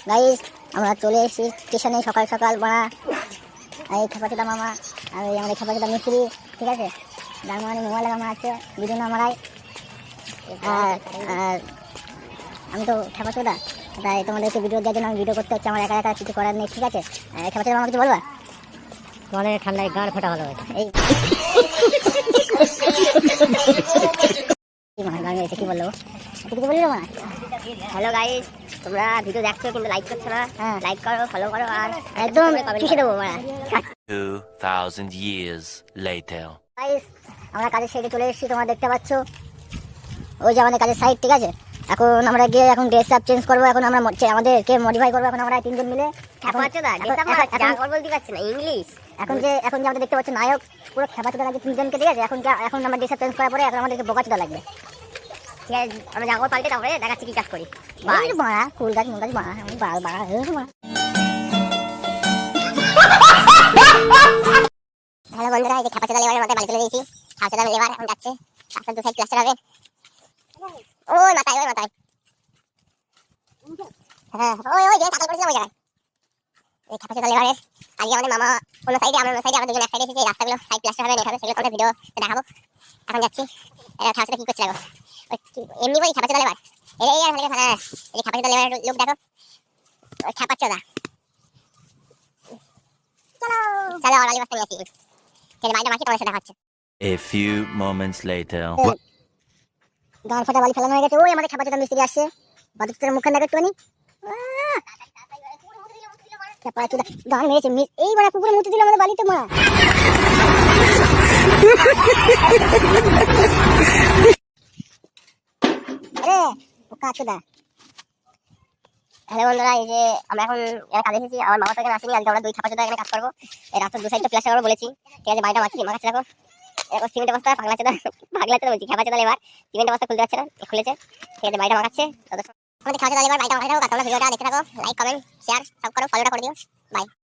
Guys আমরা চলে এসেছি স্টেশনে সকাল সকাল বাড়া। এই খেপাচোদা মামা আর এই আমাদের খেপাচোদা মিস্ত্রি, ঠিক আছে, যার মানে মোবাইল লাগানো আছে ভিডিও না মারাই। আর আমি তো খেপাচোদা, তাই তোমাদেরকে ভিডিও দেওয়ার জন্য আমি ভিডিও করতে হচ্ছে, আমার একা একা কিছু করার নেই, ঠিক আছে। খেপাচোদা মামা কিছু বলবা? তোমাদের ঠান্ডায় গাঁড় ফাটা ভালো হয়েছে। এই কি মানে গাড়ি এসে কি বললো, কিছু বললি না? হ্যালো গাইস, তোমরা ভিডিও দেখছো কিন্তু লাইক করছো না। হ্যাঁ, লাইক করো, ফলো করো আর একদম চুষে দেবো মারা। 2000 years later. গাইস আমরা কাজের সাইডে চলে এসেছি, তোমরা দেখতে পাচ্ছ ওই যে আমাদের কাজের সাইড, ঠিক আছে। এখন আমরা গিয়ে এখন ড্রেস আপ চেঞ্জ করবো, এখন আমরা আমাদেরকে মডিফাই করবো, এখন আমরা তিনজন মিলে। খেপাচোদা বলতে পারছি না ইংলিশ। এখন যে আমাদের দেখতে পাচ্ছ নায়ক পুরো খেপাচোদা লাগছে তিনজনকে, ঠিক আছে। এখন আমরা ড্রেস আপ চেঞ্জ করার পরে এখন আমাদেরকে বোকাচোদা লাগবে, ঠিক আছে। আমরা জাগর পাল্টে তারপরে দেখাচ্ছি কি কাজ করি। বাই মারা ফুল গাছ মুল গাছ মারা বাল বাড়া হ্যালো বন্ধুরা, এই যে খেপাচোদা লেবারের মাথায় বালি তুলে দিয়েছি। খেপাচোদা লেবার এখন যাচ্ছে, রাস্তার দু সাইড প্লাস্টার হবে। ওই মাথায় হ্যাঁ ওই যে টাকল করেছিলাম ওই জায়গায়। এই খেপাচোদা লেবারের আজকে আমাদের মামা অন্য সাইডে, আমরা অন্য সাইডে, আমরা দুজন এক সাইডে এসেছি। এই রাস্তাগুলো সাইড প্লাস্টার হবে, এখানে সেগুলো তোমাদের ভিডিও দেখাবো। এখন যাচ্ছি। এরা খেপাচোদা কি করছে দেখো, এমনি বই খেপাচোদা লেবার। এই আর হ্যাঁ, এই খেপাচোদা লেবারের লোক দেখো, ওই খেপাচোদা। চলো চলো আর আলি বাস্তা নিয়ে আসি, চলো বাইরে মাঠে তোমার সাথে দেখাচ্ছে। A few moments later. গান ফাটা বালি ফেলানো হয়ে গেছে। ওই আমাদের খেপাচোদা মিস্ত্রি আসছে, বাদুর মুখখান দেখো একটুখানি। খেপাচোদা গান মেরেছে, এই বড় পুকুরে মুতে দিল আমাদের বালিতে মা। আরে ও কাচোদা। হ্যালো বন্ধুরা, এই যে আমরা এখন কাজে এসেছি। আমার মামা তো এখানে আসেনি, আজকে আমরা দুই খেপাচোদা এখানে কাজ করবো। এই রাস্তার দু সাইডটা প্লাস্টার করবো বলেছি, ঠিক আছে। বাড়িটা মাখাচ্ছে দেখো, এরকম সিমেন্টের বস্তা পাগলাচোদা বলছি, খেপাচোদা লেবার সিমেন্টের বস্তা খুলতে পারছে না, খুলেছে, ঠিক আছে। বাড়িটা মাখাচ্ছে, আমাদের খেপাচোদা লেবার বাড়িটা মাখাতে থাকো। তোমরা ভিডিওটা দেখতে থাকো, লাইক কমেন্ট শেয়ার সব করো, ফলোটা করে দিও। বাই।